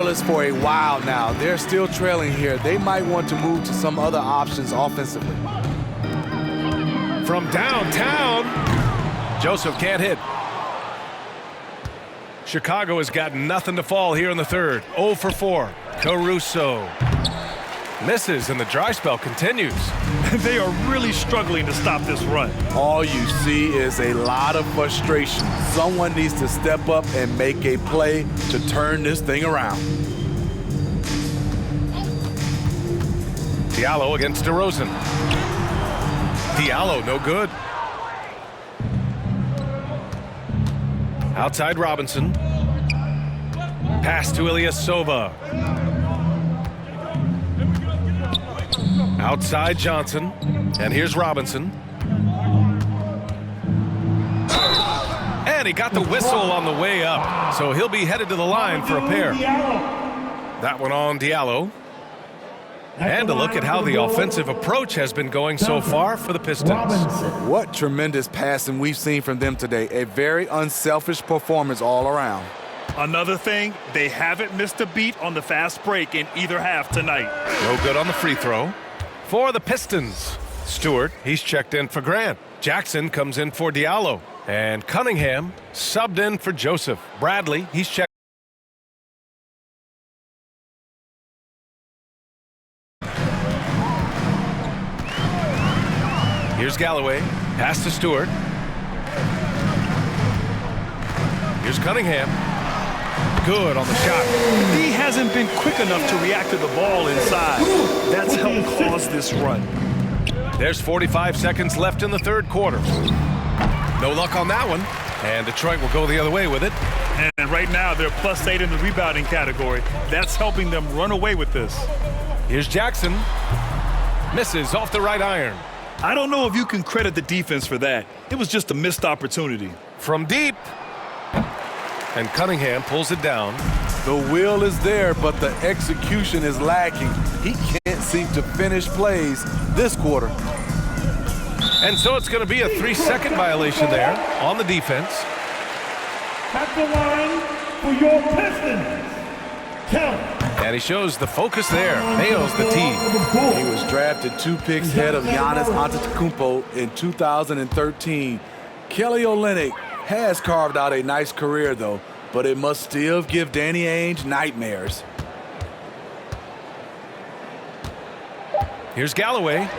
scoreless for a while now. They're still trailing here. They might want to move to some other options offensively. From downtown, Joseph can't hit. Chicago has got nothing to fall here in the third. 0 for 4. Caruso misses, and the dry spell continues. They are really struggling to stop this run. All you see is a lot of frustration. Someone needs to step up and make a play to turn this thing around. Diallo against DeRozan. Diallo, no good. Outside Robinson. Pass to Ilyasova. Outside Johnson. And here's Robinson. And he got the whistle on the way up. So he'll be headed to the line for a pair. That one on Diallo. And a look at how the offensive approach has been going so far for the Pistons. What tremendous passing we've seen from them today. A very unselfish performance all around. Another thing, they haven't missed a beat on the fast break in either half tonight. No good on the free throw. For the Pistons, Stewart, he's checked in for Grant. Jackson comes in for Diallo. And Cunningham subbed in for Joseph. Bradley, he's checked. Here's Galloway. Pass to Stewart. Here's Cunningham. Good on the shot. He hasn't been quick enough to react to the ball inside. That's helped cause this run. There's 45 seconds left in the third quarter. No luck on that one. And Detroit will go the other way with it. And right now, they're +8 in the rebounding category. That's helping them run away with this. Here's Jackson. Misses off the right iron. I don't know if you can credit the defense for that. It was just a missed opportunity. From deep. And Cunningham pulls it down. The will is there, but the execution is lacking. He can't seem to finish plays this quarter. And so it's going to be a 3-second violation there on the defense. At the line for your Pistons, Kelly. And he shows the focus there. Nails the tee. He was drafted 2 picks ahead of Giannis Antetokounmpo in 2013. Kelly Olynyk has carved out a nice career, though, but it must still give Danny Ainge nightmares. Here's Galloway.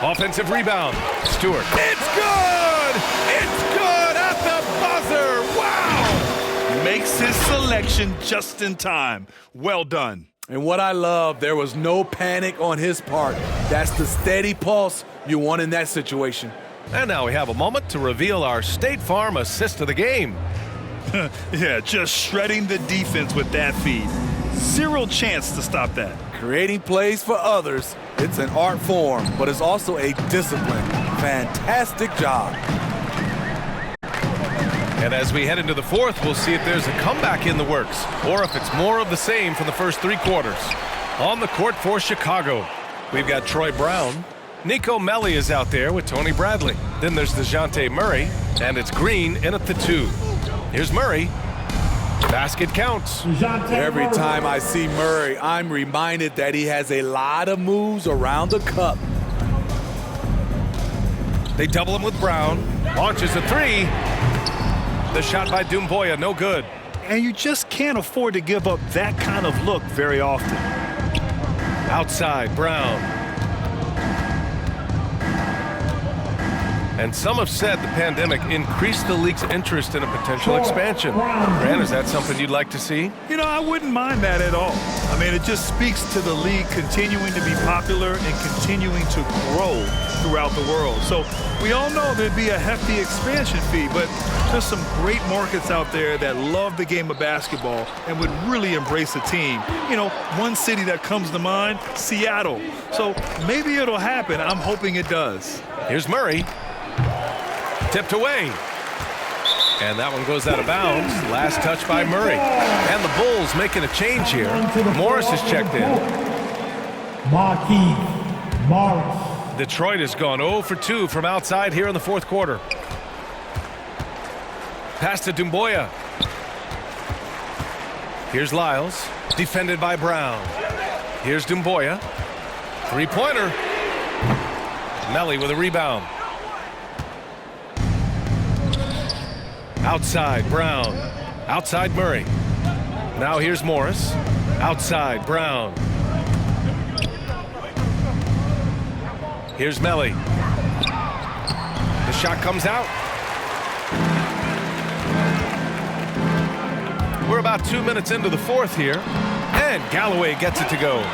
Offensive rebound. Stewart. It's good! It's good at the buzzer! Wow! Makes his selection just in time. Well done. And what I love, there was no panic on his part. That's the steady pulse you want in that situation. And now we have a moment to reveal our State Farm assist of the game. Yeah, just shredding the defense with that feed. Zero chance to stop that. Creating plays for others, it's an art form, but it's also a discipline. Fantastic job. And as we head into the fourth, we'll see if there's a comeback in the works or if it's more of the same from the first 3 quarters. On the court for Chicago, we've got Troy Brown. Nico Melli is out there with Tony Bradley. Then there's DeJounte Murray, and it's Green in at the 2. Here's Murray. Basket counts. Every time I see Murray, I'm reminded that he has a lot of moves around the cup. They double him with Brown. Launches a 3. The shot by Doumbouya, no good. And you just can't afford to give up that kind of look very often. Outside, Brown. And some have said the pandemic increased the league's interest in a potential expansion. Grant, is that something you'd like to see? You know, I wouldn't mind that at all. I mean, it just speaks to the league continuing to be popular and continuing to grow throughout the world. So we all know there'd be a hefty expansion fee, but there's some great markets out there that love the game of basketball and would really embrace a team. You know, one city that comes to mind, Seattle. So maybe it'll happen. I'm hoping it does. Here's Murray. Tipped away. And that one goes out of bounds. Last touch by Murray. And the Bulls making a change here. Morris is checked in. Marquise Morris. Detroit has gone 0 for 2 from outside here in the fourth quarter. Pass to Doumbouya. Here's Lyles, defended by Brown. Here's Dumboya. Three-pointer. Melly with a rebound. Outside, Brown. Outside, Murray. Now here's Morris. Outside, Brown. Here's Melly. The shot comes out. We're about 2 minutes into the fourth here, and Galloway gets it to go.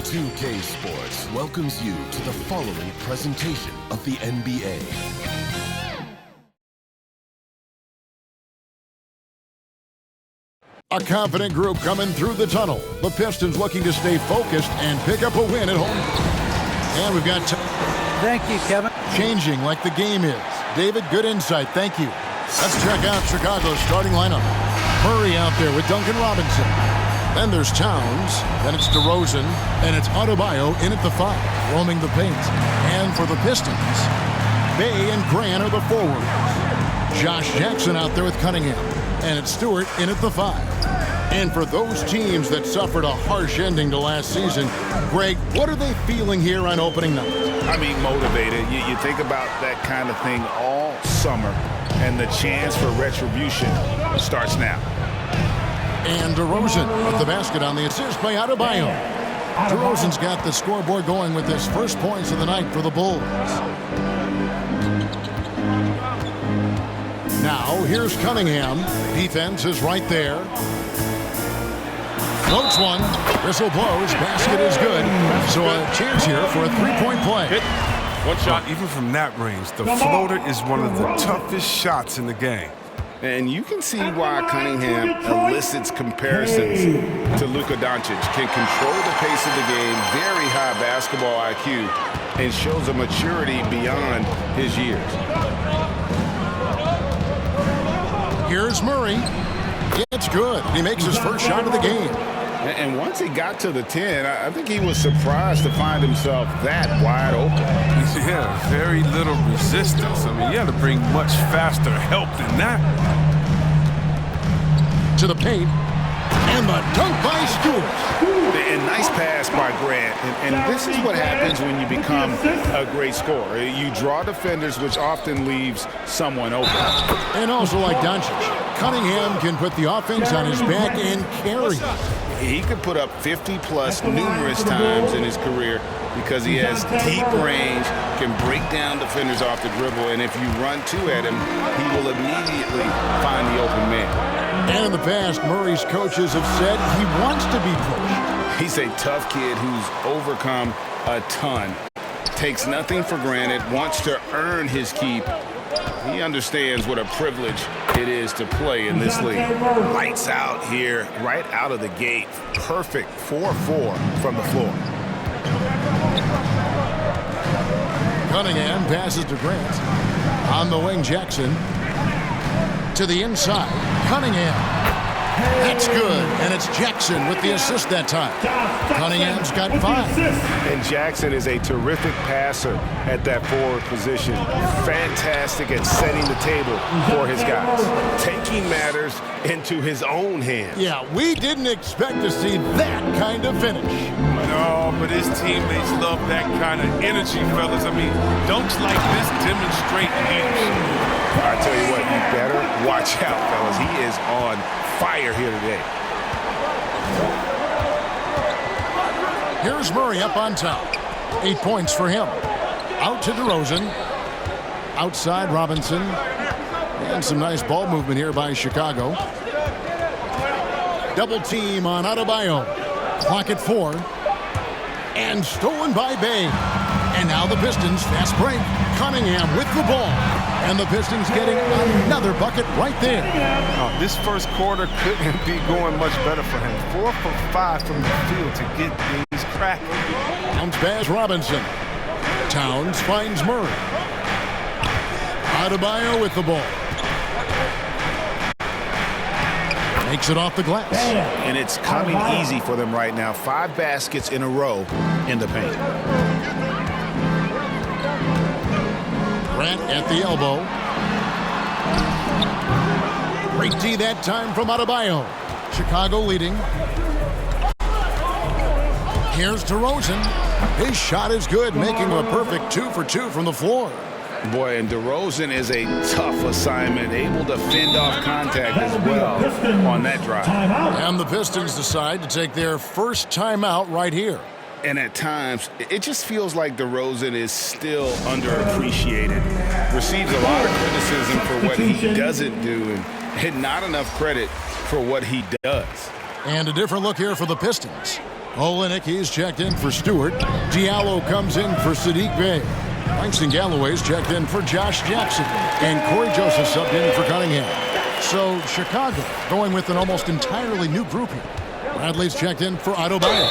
Two-K Sports welcomes you to the following presentation of the NBA. A confident group coming through the tunnel. The Pistons looking to stay focused and pick up a win at home. And we've got Thank you, Kevin. changing like the game is. David, good insight. Thank you. Let's check out Chicago's starting lineup. Murray out there with Duncan Robinson. Then there's Towns. Then it's DeRozan. And it's Adebayo in at the 5, roaming the paint. And for the Pistons, Bay and Grant are the forwards. Josh Jackson out there with Cunningham. And it's Stewart in at the 5. And for those teams that suffered a harsh ending to last season, Greg, what are they feeling here on opening night? I mean, motivated. You think about that kind of thing all summer, and the chance for retribution starts now. And DeRozan with the basket on the assist by Adebayo. DeRozan's got the scoreboard going with his first points of the night for the Bulls. Now, here's Cunningham. Defense is right there. Floats one. Whistle blows. Basket is good. So a chance here for a three-point play. One shot. Even from that range, the floater is one of the toughest shots in the game. And you can see why Cunningham elicits comparisons to Luka Doncic. Can control the pace of the game, very high basketball IQ, and shows a maturity beyond his years. Here's Murray. It's good. He makes his first shot of the game. And once he got to the 10, I think he was surprised to find himself that wide open. Yeah, very little resistance. I mean, you have to bring much faster help than that. To the paint. And the dunk by Stewart. And nice pass by Grant. And this is what happens when you become a great scorer. You draw defenders, which often leaves someone open. And also like Doncic, Cunningham can put the offense on his back and carry. He could put up 50-plus numerous times in his career because he has deep range, can break down defenders off the dribble, and if you run two at him, he will immediately find the open man. And in the past, Murray's coaches have said he wants to be pushed. He's a tough kid who's overcome a ton, takes nothing for granted, wants to earn his keep. He understands what a privilege it is to play in this league. Lights out here, right out of the gate. Perfect 4-4 from the floor. Cunningham passes to Grant. On the wing, Jackson. To the inside, Cunningham. That's good, and it's Jackson with the assist that time. Cunningham's got 5. And Jackson is a terrific passer at that forward position. Fantastic at setting the table for his guys. Taking matters into his own hands. Yeah, we didn't expect to see that kind of finish. No, but his teammates love that kind of energy, fellas. I mean, dunks like this demonstrate leadership. I tell you what, you better watch out, fellas. He is on fire here today. Here's Murray up on top. 8 points for him. Out to DeRozan. Outside Robinson. And some nice ball movement here by Chicago. Double team on Adebayo. Clock at 4. And stolen by Bay. And now the Pistons, fast break. Cunningham with the ball. And the Pistons getting another bucket right there. This first quarter couldn't be going much better for him. 4 for 5 from the field to get things cracking. Bounce pass Robinson. Towns finds Murray. Adebayo with the ball. Makes it off the glass. And it's coming easy for them right now. 5 baskets in a row in the paint. Grant at the elbow. Great D that time from Adebayo. Chicago leading. Here's DeRozan. His shot is good, making a perfect 2 for 2 from the floor. Boy, and DeRozan is a tough assignment, able to fend off contact as well on that drive. And the Pistons decide to take their first timeout right here. And at times, it just feels like DeRozan is still underappreciated. Receives a lot of criticism for what he doesn't do and not enough credit for what he does. And a different look here for the Pistons. Olynyk, he's checked in for Stewart. Diallo comes in for Sadiq Bey. Langston Galloway's checked in for Josh Jackson. And Corey Joseph subbed in for Cunningham. So Chicago going with an almost entirely new group here. Bradley's checked in for Adebayo.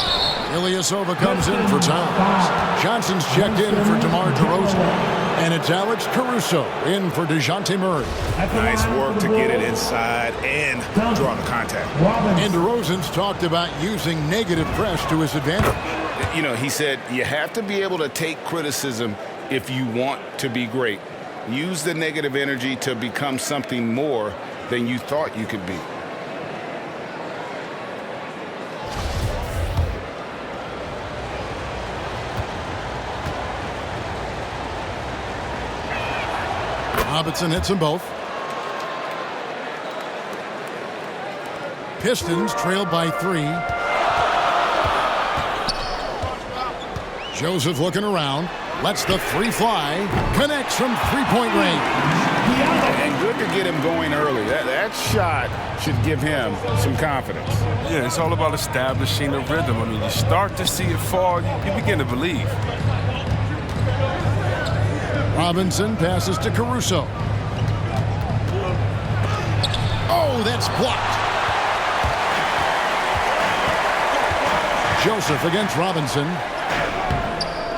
Ilyasova comes in for Towns. Johnson's checked in for DeMar DeRozan. And it's Alex Caruso in for DeJounte Murray. Nice work to get it inside and draw the contact. And DeRozan's talked about using negative press to his advantage. You know, he said you have to be able to take criticism if you want to be great. Use the negative energy to become something more than you thought you could be. Robinson hits them both. Pistons trailed by 3. Joseph looking around. Lets the 3 fly. Connects from 3-point range. And good to get him going early. That shot should give him some confidence. Yeah, it's all about establishing a rhythm. I mean, you start to see it fall, you begin to believe. Robinson passes to Caruso. Oh, that's blocked. Joseph against Robinson.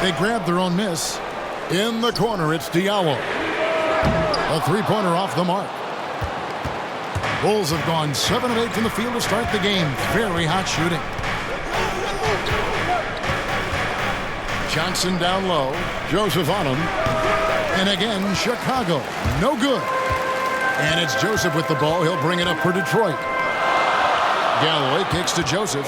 They grab their own miss. In the corner, it's Diallo. A 3-pointer off the mark. Bulls have gone 7 of 8 from the field to start the game. Very hot shooting. Johnson down low. Joseph on him. And again, Chicago. No good. And it's Joseph with the ball. He'll bring it up for Detroit. Galloway kicks to Joseph.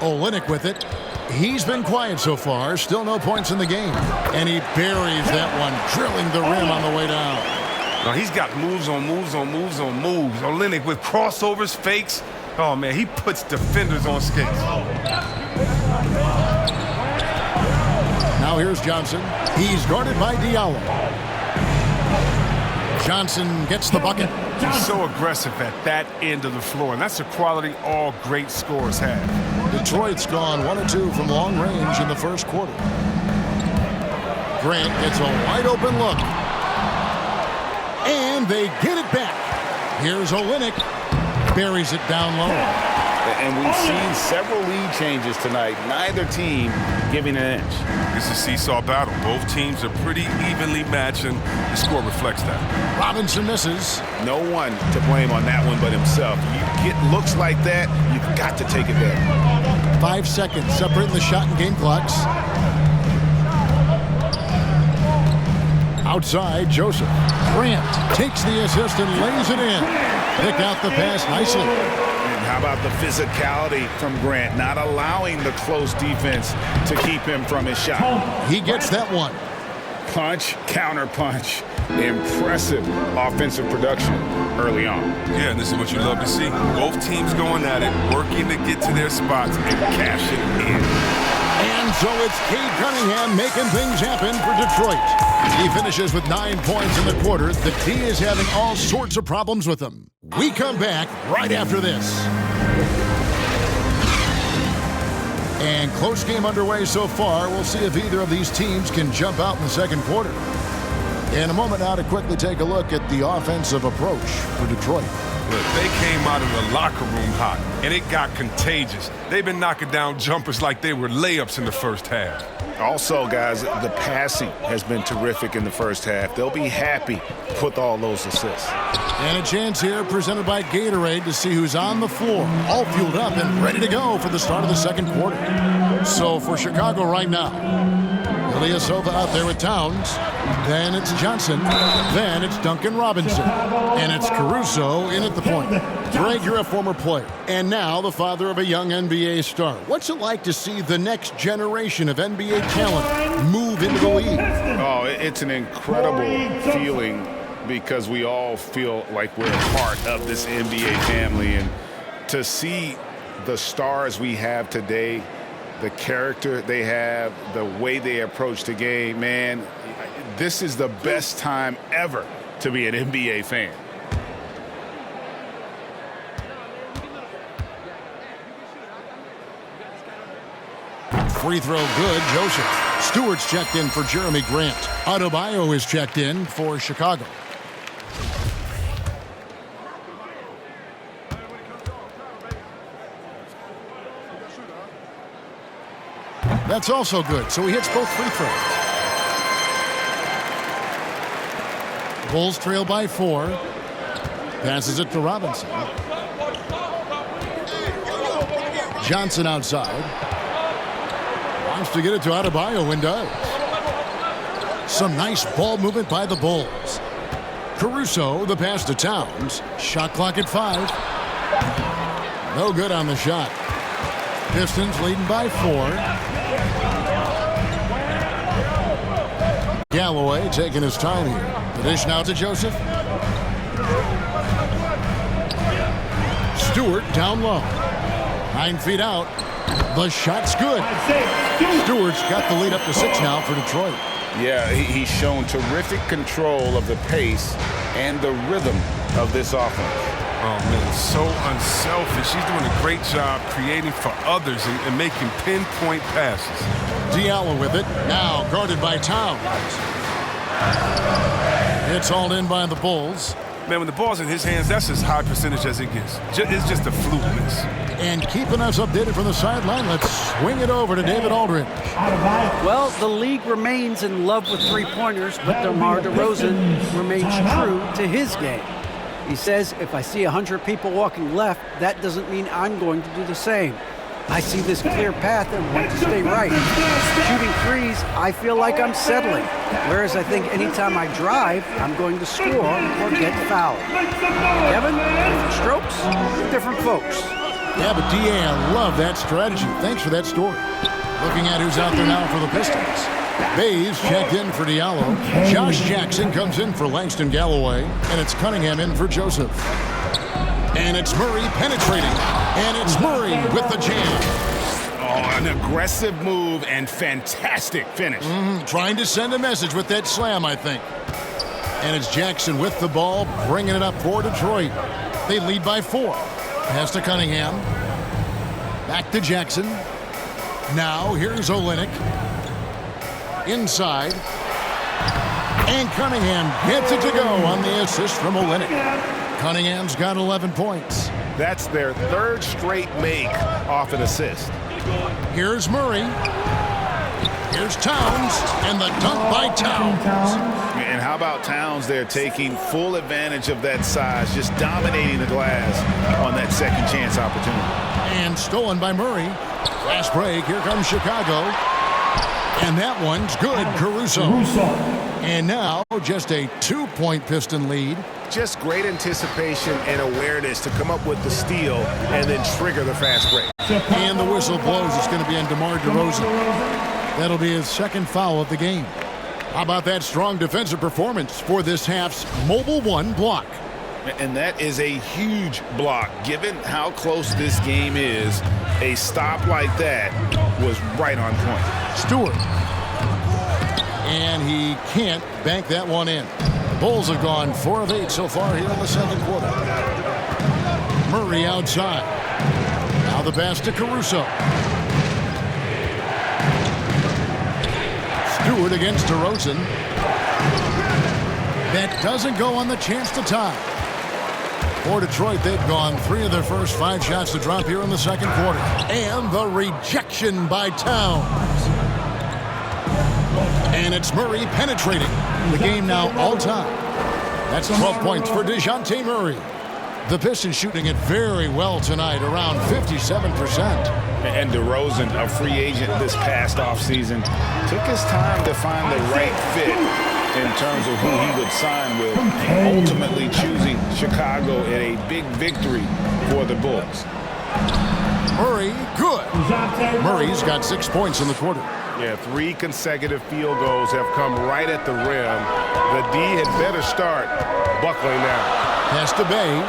Olynyk with it. He's been quiet so far. Still no points in the game. And he buries that one, drilling the rim on the way down. Now, he's got moves on moves on moves on moves. Olynyk with crossovers, fakes. Oh, man, he puts defenders on skates. Now here's Johnson. He's guarded by Diallo. Johnson gets the bucket. He's so aggressive at that end of the floor, and that's a quality all great scorers have. Detroit's gone 1 of 2 from long range in the first quarter. Grant gets a wide open look. And they get it back. Here's Olynyk. Buries it down low. And we've seen several lead changes tonight. Neither team giving an inch. It's a seesaw battle. Both teams are pretty evenly matched, and the score reflects that. Robinson misses. No one to blame on that one but himself. You get looks like that, you've got to take it back. 5 seconds separating the shot and game clocks. Outside, Joseph. Grant takes the assist and lays it in. Pick out the pass nicely. And how about the physicality from Grant, not allowing the close defense to keep him from his shot. He gets that one. Punch, counter punch. Impressive offensive production. early on. Yeah, and this is what you love to see. Both teams going at it, working to get to their spots and cashing in. And so it's Cade Cunningham making things happen for Detroit. He finishes with 9 points in the quarter. The D is having all sorts of problems with him. We come back right after this. And close game underway so far. We'll see if either of these teams can jump out in the second quarter. In a moment now to quickly take a look at the offensive approach for Detroit. Look, they came out of the locker room hot, and it got contagious. They've been knocking down jumpers like they were layups in the first half. Also, guys, the passing has been terrific in the first half. They'll be happy with all those assists. And a chance here presented by Gatorade to see who's on the floor, all fueled up and ready to go for the start of the second quarter. So for Chicago right now, Ilyasova out there with Towns. Then it's Johnson. Then it's Duncan Robinson. And it's Caruso in at the point. Greg, you're a former player, and now the father of a young NBA star. What's it like to see the next generation of NBA talent move into the league? Oh, it's an incredible feeling because we all feel like we're part of this NBA family. And to see the stars we have today, the character they have, the way they approach the game, man, this is the best time ever to be an NBA fan. Free throw good, Joseph. Stewart's checked in for Jeremy Grant. Adebayo is checked in for Chicago. That's also good, so he hits both free throws. Bulls trail by 4. Passes it to Robinson. Johnson outside. Wants to get it to Adebayo and does. Some nice ball movement by the Bulls. Caruso, the pass to Towns. Shot clock at 5. No good on the shot. Pistons leading by 4. Galloway taking his time here. The dish now to Joseph. Stewart down low. 9 feet out. The shot's good. Stewart's got the lead up to 6 now for Detroit. Yeah, he's shown terrific control of the pace and the rhythm of this offense. Oh, man, so unselfish. He's doing a great job creating for others and making pinpoint passes. Diallo with it. Now guarded by Towns. It's hauled in by the Bulls. Man, when the ball's in his hands, that's as high percentage as it gets. It's just a fluke miss. And keeping us updated from the sideline, let's swing it over to David Aldridge. Well, the league remains in love with three-pointers, but DeMar DeRozan remains true to his game. He says, if I see 100 people walking left, that doesn't mean I'm going to do the same. I see this clear path and want to stay right. Shooting threes, I feel like I'm settling. Whereas I think anytime I drive, I'm going to score or get fouled. Kevin, different strokes, different folks. Yeah, but DA, I love that strategy. Thanks for that story. Looking at who's out there now for the Pistons. Bays checked in for Diallo. Josh Jackson comes in for Langston Galloway. And it's Cunningham in for Joseph. And it's Murray penetrating. And it's Murray with the jam. Oh, an aggressive move and fantastic finish. Trying to send a message with that slam, I think. And it's Jackson with the ball, bringing it up for Detroit. They lead by 4. Pass to Cunningham. Back to Jackson. Now here's Olynyk. Inside. And Cunningham gets it to go on the assist from Olynyk. Cunningham's got 11 points. That's their 3rd straight make off an assist. Here's Murray. Here's Towns, and the dunk by Towns. And how about Towns there taking full advantage of that size, just dominating the glass on that second chance opportunity. And stolen by Murray. Fast break, here comes Chicago. And that one's good, Caruso. And now just a 2-point Piston lead. Just great anticipation and awareness to come up with the steal and then trigger the fast break. And the whistle blows. It's going to be on DeMar DeRozan. That'll be his 2nd foul of the game. How about that strong defensive performance for this half's Mobile One block? And that is a huge block. Given how close this game is, a stop like that was right on point. Stewart. And he can't bank that one in. The Bulls have gone 4 of 8 so far here in the second quarter. Murray outside. Now the pass to Caruso. Stewart against DeRozan. That doesn't go on the chance to tie. For Detroit, they've gone 3 of their first 5 shots to drop here in the second quarter. And the rejection by Towns. And it's Murray penetrating. The game now all-time. That's 12 points for DeJounte Murray. The Pistons shooting it very well tonight, around 57%. And DeRozan, a free agent this past offseason, took his time to find the right fit in terms of who he would sign with, ultimately choosing Chicago in a big victory for the Bulls. Murray, good. Murray's got 6 points in the quarter. Yeah, 3 consecutive field goals have come right at the rim. The D had better start buckling now. Pass to Bay.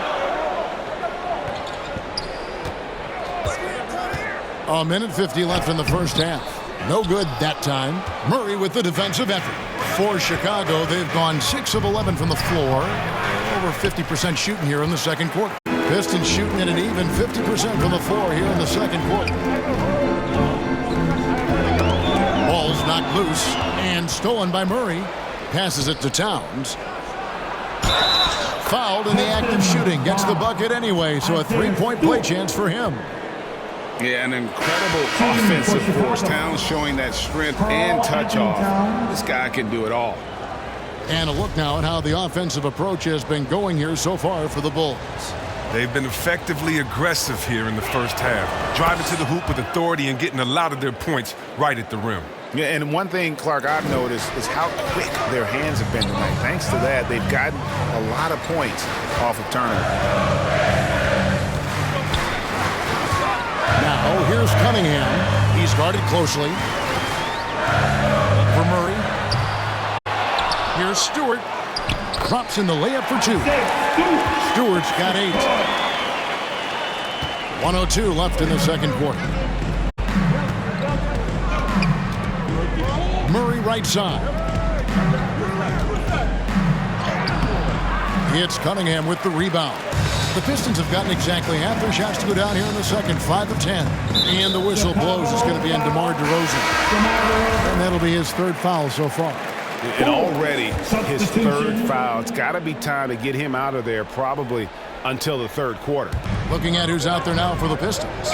A minute 50 left in the first half. No good that time. Murray with the defensive effort. For Chicago, they've gone 6 of 11 from the floor. Over 50% shooting here in the second quarter. Pistons shooting at an even 50% from the floor here in the second quarter. Ball's knocked loose and stolen by Murray. Passes it to Towns. Fouled in the act of shooting. Gets the bucket anyway, so a 3-point play chance for him. Yeah, an incredible offensive force. Towns showing that strength and touch off. This guy can do it all. And a look now at how the offensive approach has been going here so far for the Bulls. They've been effectively aggressive here in the first half, driving to the hoop with authority and getting a lot of their points right at the rim. Yeah, and one thing, Clark, I've noticed is how quick their hands have been tonight. Thanks to that, they've gotten a lot of points off of turnover. Now, here's Cunningham. He's guarded closely. For Murray. Here's Stewart. Drops in the layup for 2. Stewart's got 8. 1:02 left in the second quarter. Murray right side. It's Cunningham with the rebound. The Pistons have gotten exactly half their shots to go down here in the second, 5 of 10. And the whistle blows. It's going to be on DeMar DeRozan. And that'll be his 3rd foul so far. And already his 3rd foul. It's got to be time to get him out of there probably until the 3rd quarter. Looking at who's out there now for the Pistons.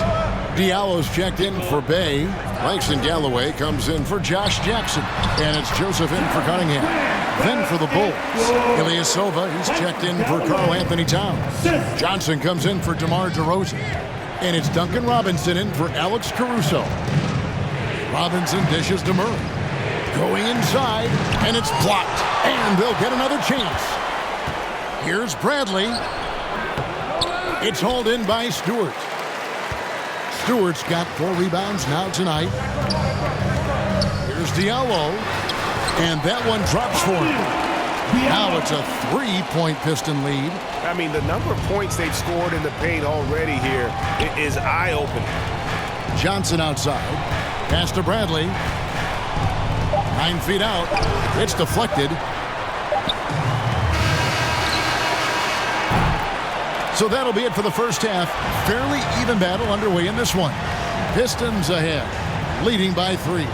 Diallo's checked in for Bay. Langston Galloway comes in for Josh Jackson. And it's Joseph in for Cunningham. Then for the Bulls, Ilyasova, he's checked in for Karl Anthony Towns. Johnson comes in for DeMar DeRozan. And it's Duncan Robinson in for Alex Caruso. Robinson dishes to Murray. Going inside, and it's blocked. And they'll get another chance. Here's Bradley. It's hauled in by Stewart. Stewart's got 4 rebounds now tonight. Here's Diallo. And that one drops for him. Now it's a 3-point Piston lead. I mean, the number of points they've scored in the paint already here is eye-opening. Johnson outside. Pass to Bradley. 9 feet out. It's deflected. So that'll be it for the first half. Fairly even battle underway in this one. Pistons ahead, leading by 3.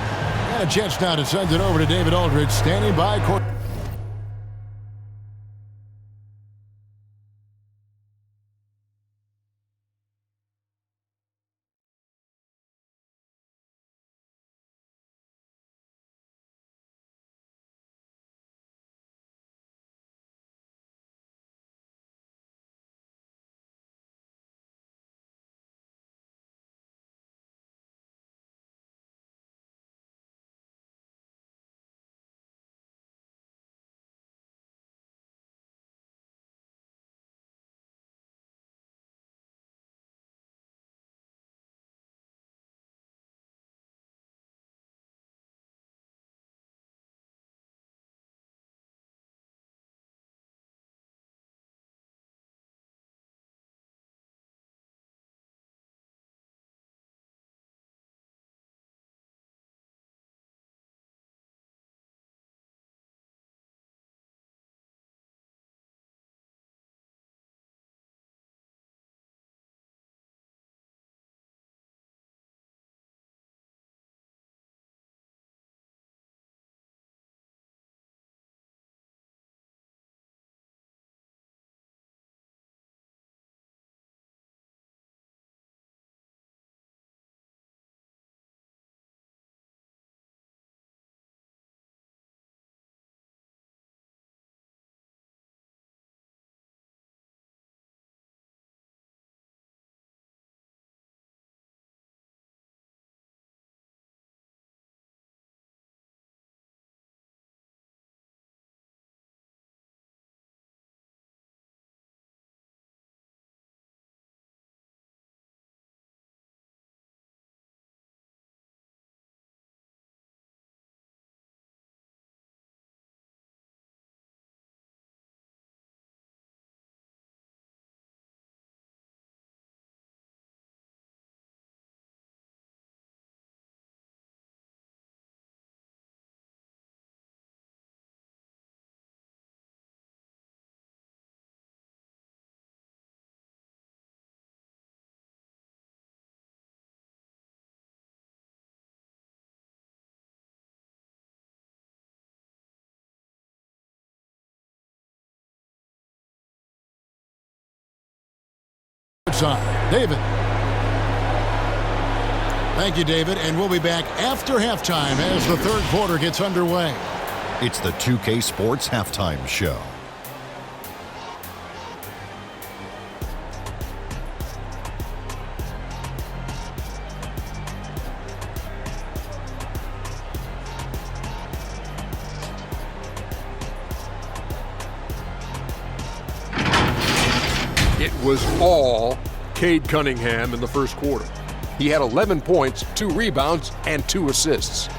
And a chance now to send it over to David Aldridge, standing by court. inside. David. Thank you, David. And we'll be back after halftime as the third quarter gets underway. It's the 2K Sports Halftime Show. It was all Cade Cunningham in the first quarter. He had 11 points, 2 rebounds, and 2 assists.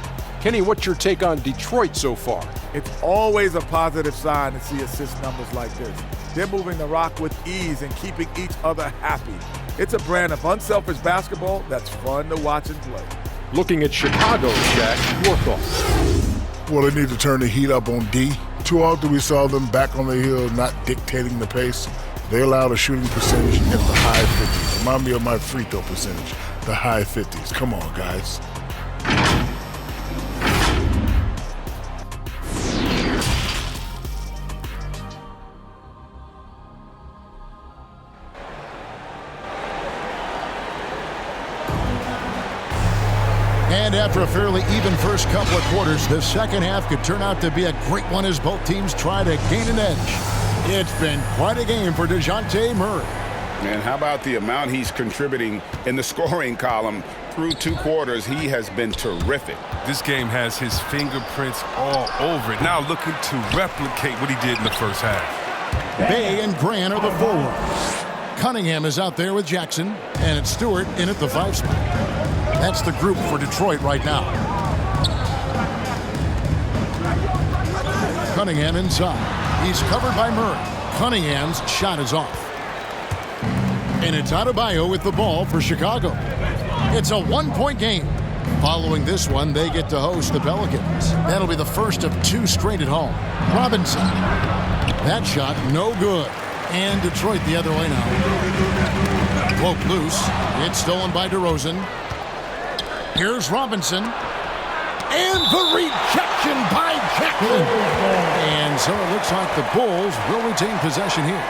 Kenny, what's your take on Detroit so far? It's always a positive sign to see assist numbers like this. They're moving the rock with ease and keeping each other happy. It's a brand of unselfish basketball that's fun to watch and play. Looking at Chicago, Jack, your thoughts? Well, they need to turn the heat up on D. Too often we saw them back on the hill, not dictating the pace. They allowed a shooting percentage in the high 50s. Remind me of my free throw percentage, the high 50s. Come on, guys. And after a fairly even first couple of quarters, the second half could turn out to be a great one as both teams try to gain an edge. It's been quite a game for DeJounte Murray. And how about the amount he's contributing in the scoring column through 2 quarters? He has been terrific. This game has his fingerprints all over it. Now looking to replicate what he did in the first half. Bay and Grant are the forwards. Cunningham is out there with Jackson, and it's Stewart in at the 5 spot. That's the group for Detroit right now. Cunningham inside. He's covered by Murray. Cunningham's shot is off. And it's Adebayo with the ball for Chicago. It's a 1-point game. Following this one, they get to host the Pelicans. That'll be the first of 2 straight at home. Robinson. That shot, no good. And Detroit the other way now. Woke loose. It's stolen by DeRozan. Here's Robinson. And the rejection by Jackson. And so it looks like the Bulls will retain possession here.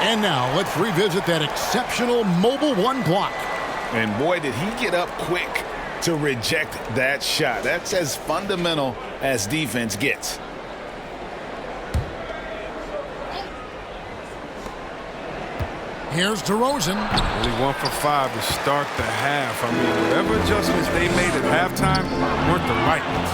And now let's revisit that exceptional mobile 1 block. And boy, did he get up quick to reject that shot. That's as fundamental as defense gets. Here's DeRozan. Only 1 for 5 to start the half. I mean, whatever adjustments they made at halftime weren't the right ones.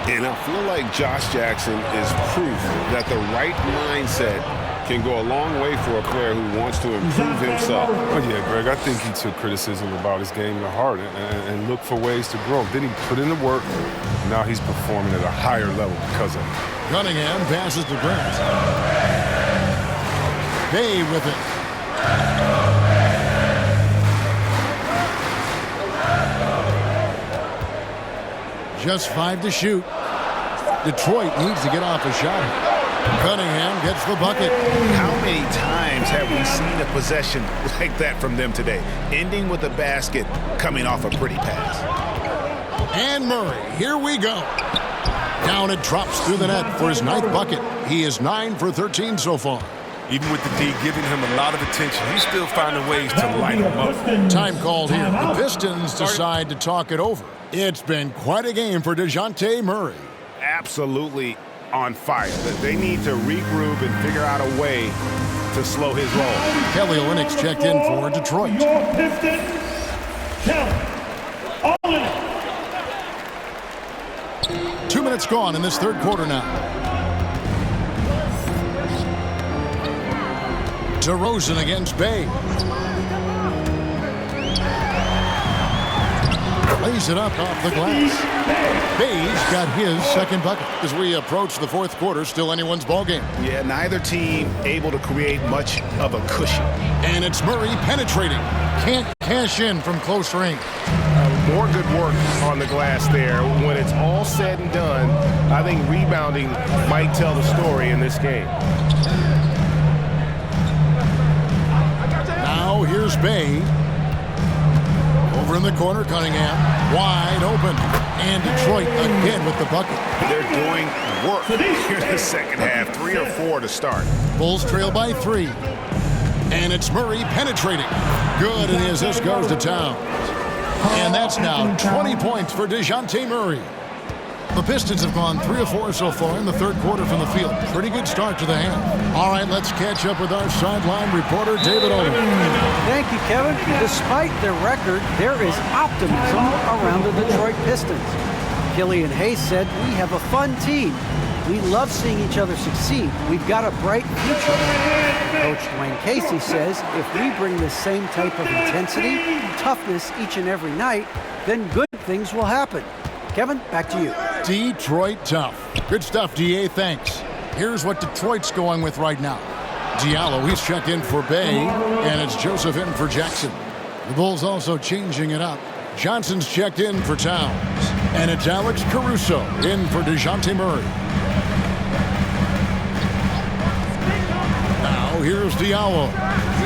And I feel like Josh Jackson is proof that the right mindset can go a long way for a player who wants to improve himself. Oh, yeah, Greg, I think he took criticism about his game to heart and looked for ways to grow. Then he put in the work. Now he's performing at a higher level because of it. Cunningham passes to Grant. Bay with it. Just 5 to shoot. Detroit needs to get off a shot. Cunningham gets the bucket. How many times have we seen a possession like that from them today? Ending with a basket, coming off a pretty pass. And Murray, here we go. Down it drops through the net for his 9th bucket. He is 9 for 13 so far. Even with the D giving him a lot of attention, he's still finding ways to light him up. Time called here. The Pistons decide to talk it over. It's been quite a game for DeJounte Murray. Absolutely on fire. They need to regroup and figure out a way to slow his roll. Kelly Olynyk checked in for Detroit. Your Pistons, Kelly Olynyk. 2 minutes gone in this third quarter now. DeRozan against Bay. Lays it up off the glass. Bay's got his 2nd bucket. As we approach the 4th quarter, still anyone's ballgame. Yeah, neither team able to create much of a cushion. And it's Murray penetrating. Can't cash in from close range. More good work on the glass there. When it's all said and done, I think rebounding might tell the story in this game. Now here's Bay. Over in the corner, Cunningham. Wide open. And Detroit again with the bucket. They're doing work here in the second half. 3 or 4 to start. Bulls trail by 3. And it's Murray penetrating. Good, and the assist goes to Towns. And that's now 20 points for DeJounte Murray. The Pistons have gone 3 of 4 so far in the third quarter from the field. Pretty good start to the half. All right, let's catch up with our sideline reporter, David Olin. Thank you, Kevin. Despite their record, there is optimism around the Detroit Pistons. Killian Hayes said, "We have a fun team. We love seeing each other succeed. We've got a bright future." Coach Dwayne Casey says, "If we bring this same type of intensity, toughness each and every night, then good things will happen." Kevin, back to you. Detroit tough. Good stuff, DA. Thanks. Here's what Detroit's going with right now. Diallo, he's checked in for Bay, and it's Joseph in for Jackson. The Bulls also changing it up. Johnson's checked in for Towns, and it's Alex Caruso in for DeJounte Murray. Now here's Diallo.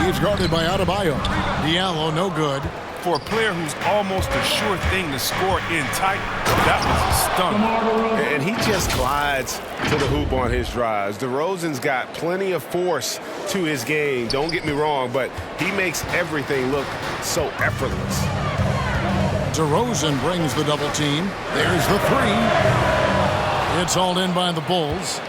He's guarded by Adebayo. Diallo, no good. For a player who's almost a sure thing to score in tight, that was a stunner. And he just glides to the hoop on his drives. DeRozan's got plenty of force to his game, don't get me wrong, but he makes everything look so effortless. DeRozan brings the double team. There's the three. It's hauled in by the Bulls.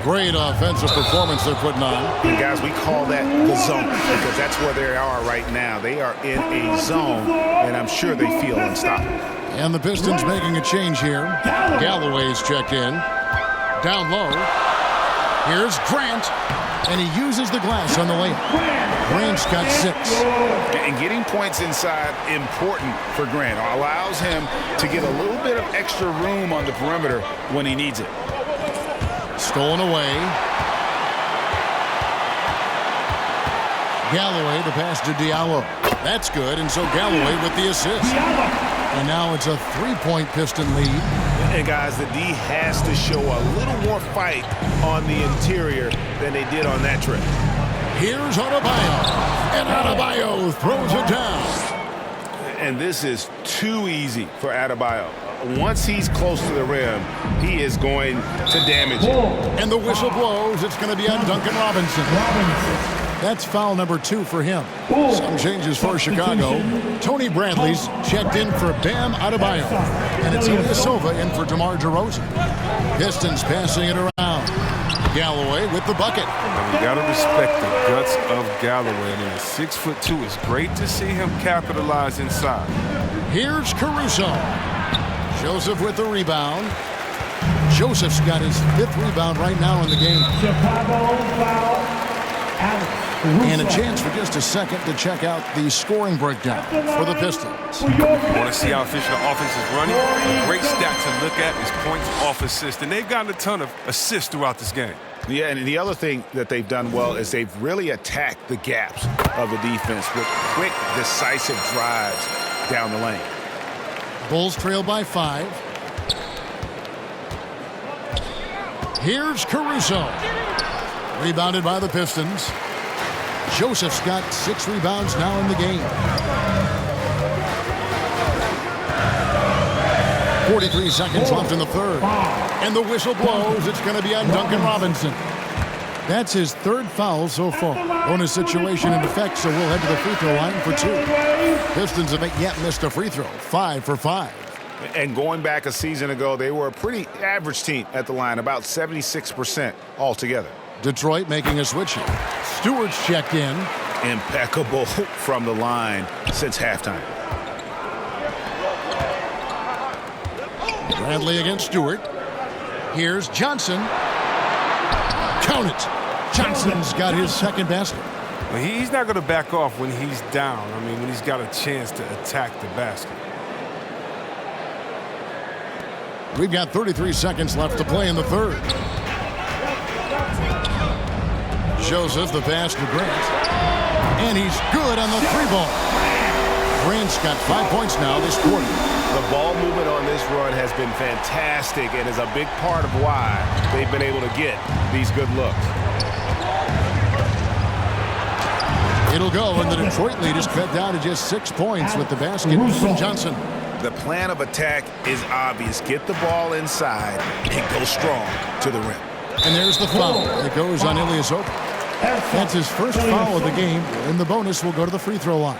Great offensive performance they're putting on. And guys, we call that the zone because that's where they are right now. They are in a zone, and I'm sure they feel unstoppable. And the Pistons making a change here. Galloway's checked in. Down low. Here's Grant, and he uses the glass on the layup. Grant's got 6. And getting points inside, important for Grant. Allows him to get a little bit of extra room on the perimeter when he needs it. Stolen away. Galloway, the pass to Diallo. That's good, and so Galloway with the assist. And now it's a 3-point Piston lead. And guys, the D has to show a little more fight on the interior than they did on that trip. Here's Adebayo, and Adebayo throws it down. And this is too easy for Adebayo. Once he's close to the rim, he is going to damage it. And the whistle blows. It's going to be on Duncan Robinson. That's foul number 2 for him. Some changes for Chicago. Tony Bradley's checked in for Bam Adebayo. And it's Ilyasova in for DeMar DeRozan. Pistons passing it around. Galloway with the bucket. And you got to respect the guts of Galloway. I mean, at 6'2", it's great to see him capitalize inside. Here's Caruso. Joseph with the rebound. Joseph's got his 5th rebound right now in the game. Chicago foul. Alex Caruso. And a chance for just a second to check out the scoring breakdown for the Pistons. You want to see how efficient the offense is running? A great stat to look at is points off assists. And they've gotten a ton of assists throughout this game. Yeah, and the other thing that they've done well is they've really attacked the gaps of the defense with quick, decisive drives down the lane. Bulls trail by 5. Here's Caruso. Rebounded by the Pistons. Joseph's got 6 rebounds now in the game. 43 seconds left in the third. And the whistle blows. It's going to be on Duncan Robinson. That's his 3rd foul so far. Bonus situation in effect, so we'll head to the free throw line for 2. Pistons haven't yet missed a free throw. 5 for 5. And going back a season ago, they were a pretty average team at the line, about 76% altogether. Detroit making a switch here. Stewart's checked in. Impeccable from the line since halftime. Bradley against Stewart. Here's Johnson. Count it. Johnson's got his 2nd basket. Well, he's not going to back off when he's down. I mean, when he's got a chance to attack the basket. We've got 33 seconds left to play in the third. Joseph, the pass to Grant. And he's good on the 3-ball. Grant's got 5 points now this quarter. The ball movement on this run has been fantastic and is a big part of why they've been able to get these good looks. It'll go, and the Detroit lead is cut down to just 6 points with the basket from Johnson. The plan of attack is obvious. Get the ball inside and go strong to the rim. And there's the foul. It goes on Ilyasova. That's his first foul of the game, and the bonus will go to the free throw line.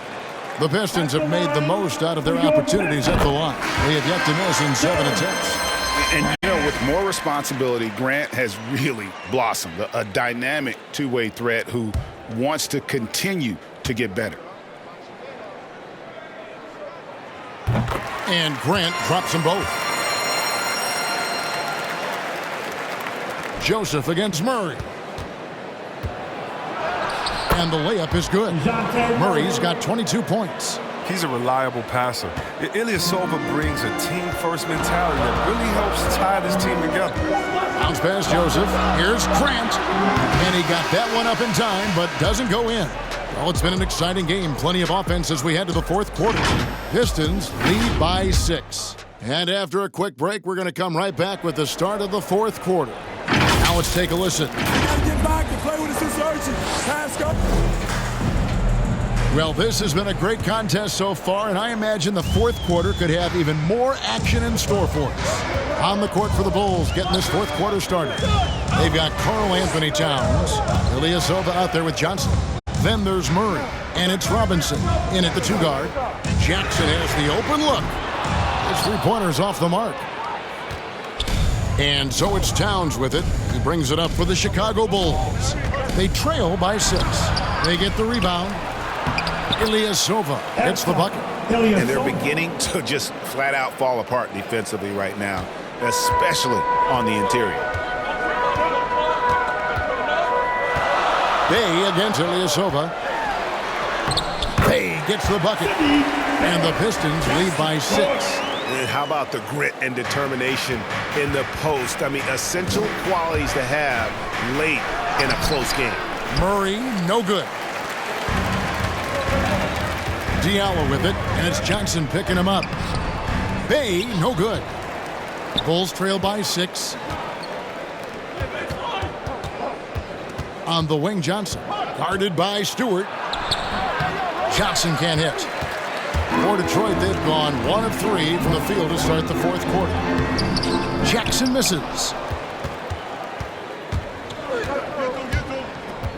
The Pistons have made the most out of their opportunities at the line. They have yet to miss in 7 attempts. And, you know, with more responsibility, Grant has really blossomed. A dynamic two-way threat who wants to continue to get better. And Grant drops them both. Joseph against Murray. And the layup is good. Murray's got 22 points. He's a reliable passer. Ilyasova brings a team-first mentality that really helps tie this team together. Bounce past Joseph. Here's Grant. And he got that one up in time, but doesn't go in. Well, it's been an exciting game. Plenty of offense as we head to the fourth quarter. Pistons lead by 6. And after a quick break, we're going to come right back with the start of the fourth quarter. Now let's take a listen. Get back and play with this insertion. Pass go. Well, this has been a great contest so far, and I imagine the fourth quarter could have even more action in store for us. On the court for the Bulls, getting this fourth quarter started. They've got Karl Anthony Towns, Ilyasova out there with Johnson. Then there's Murray, and it's Robinson in at the 2 guard. Jackson has the open look. His three-pointer's off the mark. And so it's Towns with it. He brings it up for the Chicago Bulls. They trail by 6. They get the rebound. Ilyasova gets the bucket. And they're beginning to just flat out fall apart defensively right now, especially on the interior. Bay against Ilyasova. Bay gets the bucket. And the Pistons lead by 6. And how about the grit and determination in the post? I mean, essential qualities to have late in a close game. Murray, no good. Diallo with it, and it's Johnson picking him up. Bay, no good. Bulls trail by 6. On the wing, Johnson. Guarded by Stewart. Johnson can't hit. For Detroit, they've gone 1 of 3 from the field to start the fourth quarter. Jackson misses.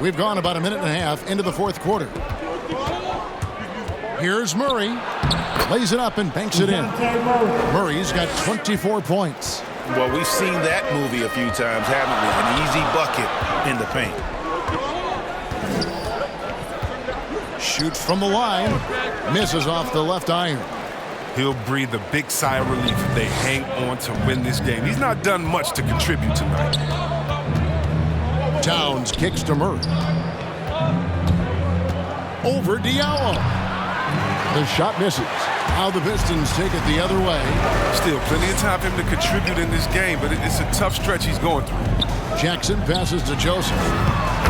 We've gone about a minute and a half into the fourth quarter. Here's Murray. Lays it up and banks it in. Murray's got 24 points. Well, we've seen that movie a few times, haven't we? An easy bucket in the paint. Shoots from the line. Misses off the left iron. He'll breathe a big sigh of relief if they hang on to win this game. He's not done much to contribute tonight. Towns kicks to Murray. Over Diallo. The shot misses. Now the Pistons take it the other way. Still plenty of time for him to contribute in this game, but it's a tough stretch he's going through. Jackson passes to Joseph.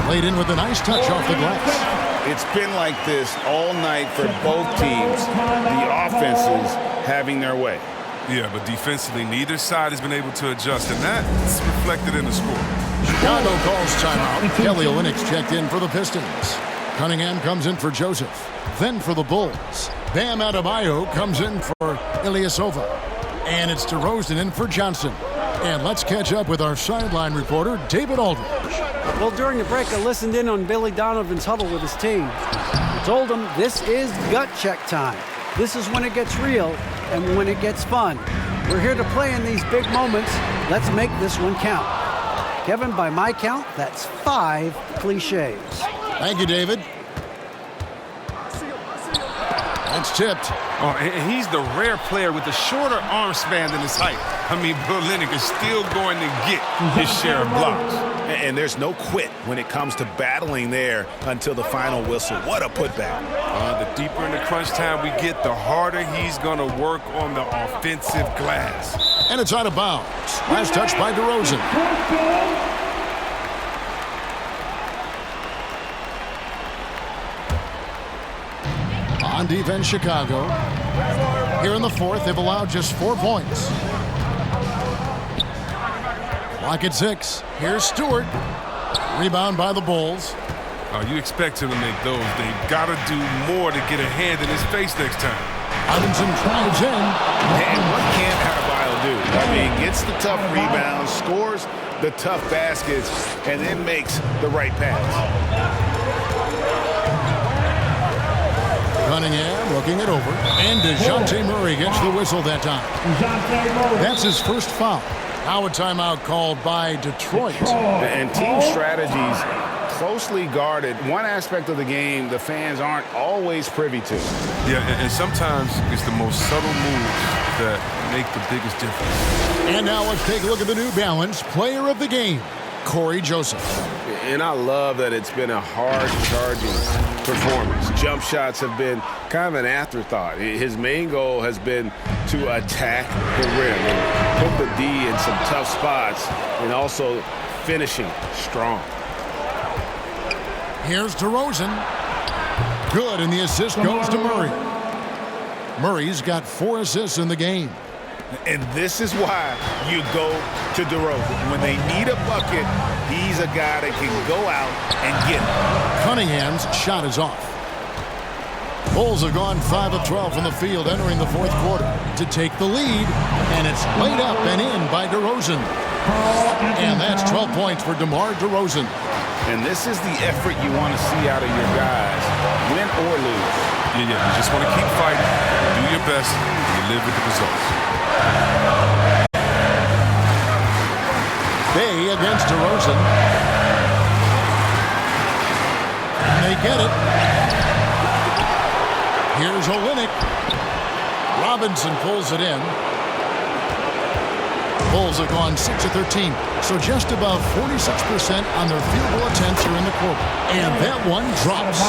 Laid in with a nice touch off the glass. It's been like this all night for both teams. The offenses having their way. Yeah, but defensively, neither side has been able to adjust, and that's reflected in the score. Chicago calls timeout. Kelly Olynyk's checked in for the Pistons. Cunningham comes in for Joseph. Then for the Bulls, Bam Adebayo comes in for Ilyasova. And it's DeRozan in for Johnson. And let's catch up with our sideline reporter, David Aldridge. Well, during the break, I listened in on Billy Donovan's huddle with his team. He told them this is gut check time. This is when it gets real and when it gets fun. We're here to play in these big moments. Let's make this one count. Kevin, by my count, that's 5 cliches. Thank you, David. It's tipped. Oh, and he's the rare player with a shorter arm span than his height. I mean, Olynyk is still going to get his share of blocks. And there's no quit when it comes to battling there until the final whistle. What a putback. The deeper in the crunch time we get, the harder he's going to work on the offensive glass. And it's out of bounds. Last touch by DeRozan. On defense, Chicago. Here in the fourth, they've allowed just 4 points. Clock at 6. Here's Stewart. Rebound by the Bulls. You expect him to make those. They've got to do more to get a hand in his face next time. Robinson drives in. And what can Adebayo do? I He gets the tough rebounds, scores the tough baskets, and then makes the right pass. Cunningham looking it over. And DeJounte Murray gets the whistle that time. That's his first foul. Now a timeout called by Detroit. And team strategies closely guarded. One aspect of the game the fans aren't always privy to. Yeah, and sometimes it's the most subtle moves that make the biggest difference. And now let's take a look at the New Balance Player of the Game, Corey Joseph. And I love that it's been a hard-charging performance. Jump shots have been kind of an afterthought. His main goal has been to attack the rim and put the D in some tough spots and also finishing strong. Here's DeRozan. Good, and the assist goes to Murray. Murray's got 4 assists in the game. And this is why you go to DeRozan. When they need a bucket, he's a guy that can go out and get it. Cunningham's shot is off. Bulls have gone 5 of 12 from the field entering the fourth quarter to take the lead, and it's laid up and in by DeRozan. And that's 12 points for DeMar DeRozan. And this is the effort you want to see out of your guys, win or lose. Yeah, you just want to keep fighting, do your best, and you live with the results. Bay against DeRozan. And they get it. Here's Olynyk. Robinson pulls it in. Bulls have gone 6 of 13, so just above 46% on their field goal attempts here in the quarter. And that one drops.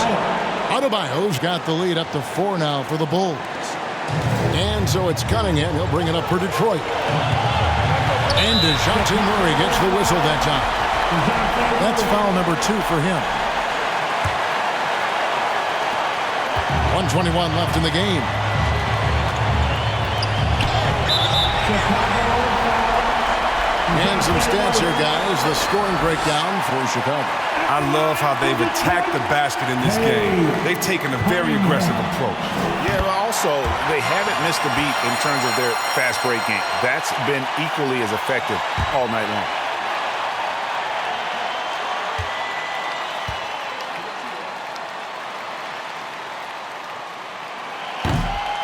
Adebayo's got the lead up to 4 now for the Bulls. And so it's Cunningham. He'll bring it up for Detroit. And DeJounte Murray gets the whistle that time. That's foul number 2 for him. 1:21 left in the game. And some stats here, guys. The scoring breakdown for Chicago. I love how they've attacked the basket in this game. They've taken a very aggressive approach. Yeah, but also, they haven't missed a beat in terms of their fast break game. That's been equally as effective all night long.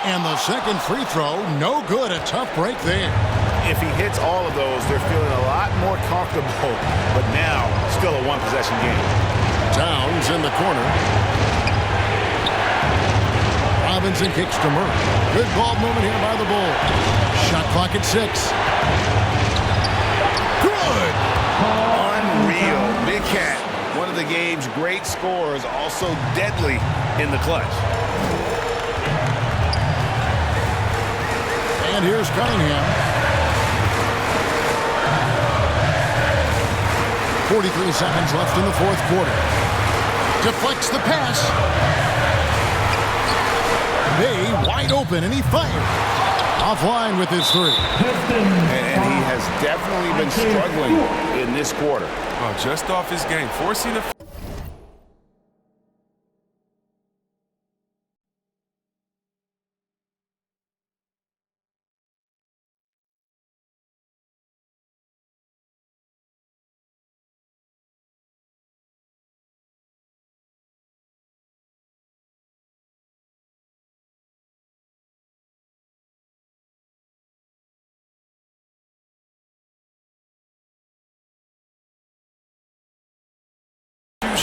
And the second free throw, no good. A tough break there. If he hits all of those, they're feeling a lot more comfortable. But now, still a one-possession game. Towns in the corner. Robinson kicks to Murray. Good ball movement here by the Bulls. Shot clock at 6. Good. Unreal. Big Cat, one of the game's great scorers, also deadly in the clutch. And here's Cunningham. 43 seconds left in the fourth quarter. Deflects the pass. Bay wide open, and he fires. Offline with his 3. And he has definitely been struggling in this quarter. Oh, just off his game, forcing a...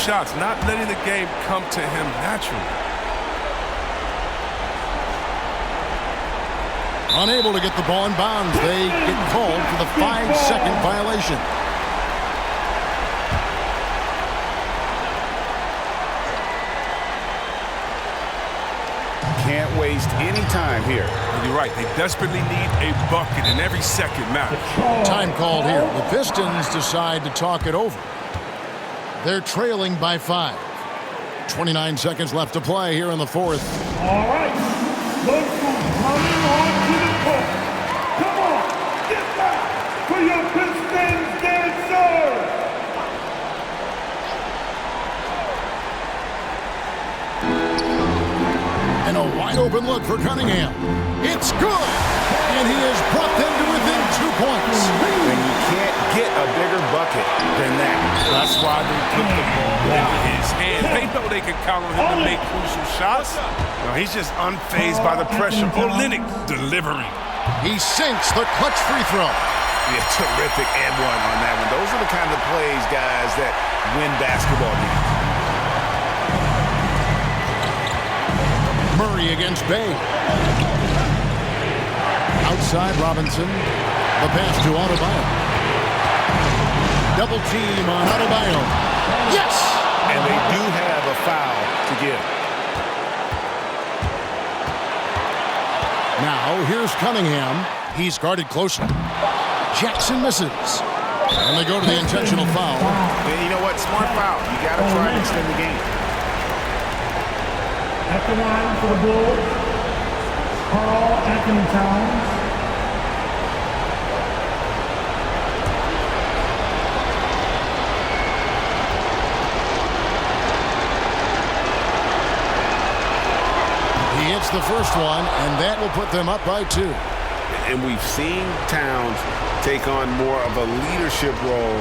shots, not letting the game come to him naturally. Unable to get the ball in bounds. They get called for the 5-second violation. Can't waste any time here. You're right. They desperately need a bucket, and every second matters. Time called here. The Pistons decide to talk it over. They're trailing by 5. 29 seconds left to play here in the fourth. All right, look who's coming on to the court. Come on, get back for your Pistons dancer. And a wide open look for Cunningham. It's good, and he has brought them to within 2 points. That's why they put the ball in his hand. They know they can count on him to make crucial shots. No, he's just unfazed by the pressure. Olynyk delivering. He sinks the clutch free throw. Yeah, terrific and one on that one. Those are the kind of plays, guys, that win basketball games. Murray against Bay. Outside Robinson. The pass to Adebayo. Double team on Adebayo. Yes! And they do have a foul to give. Now, here's Cunningham. He's guarded closely. Jackson misses. And they go to the intentional foul. And you know what? Smart foul. You got to try and extend the game. At the line for the Bulls, Karl Anthony Towns. He hits the first one, and that will put them up by 2. And we've seen Towns take on more of a leadership role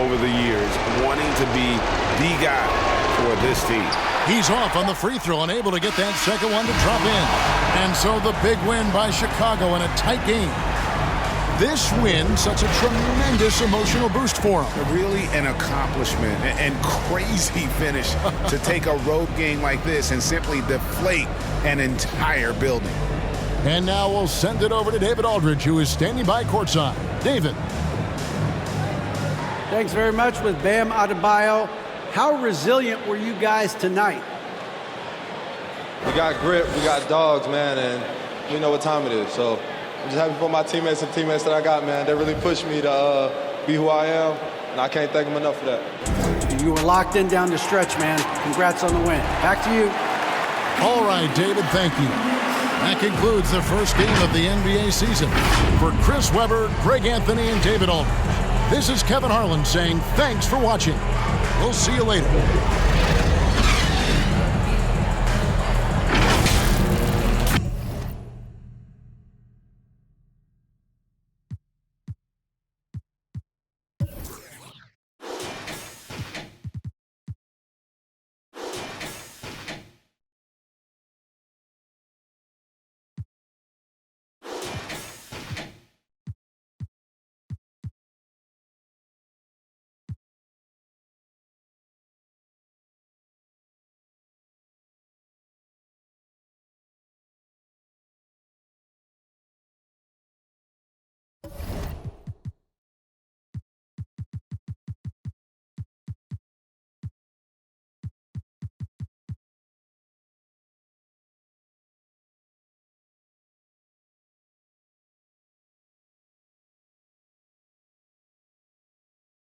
over the years, wanting to be the guy for this team. He's off on the free throw, unable to get that second one to drop in. And so the big win by Chicago in a tight game. This win sets a tremendous emotional boost for him. Really an accomplishment and crazy finish to take a road game like this and simply deflate an entire building. And now we'll send it over to David Aldridge, who is standing by courtside. David. Thanks very much with Bam Adebayo. How resilient were you guys tonight? We got grit, we got dogs, man, and we know what time it is. So I'm just happy for my teammates and teammates that I got, man. They really pushed me to be who I am, and I can't thank them enough for that. You were locked in down the stretch, man. Congrats on the win. Back to you. All right, David, thank you. That concludes the first game of the NBA season. For Chris Webber, Greg Anthony, and David Aldridge, this is Kevin Harlan saying thanks for watching. We'll see you later.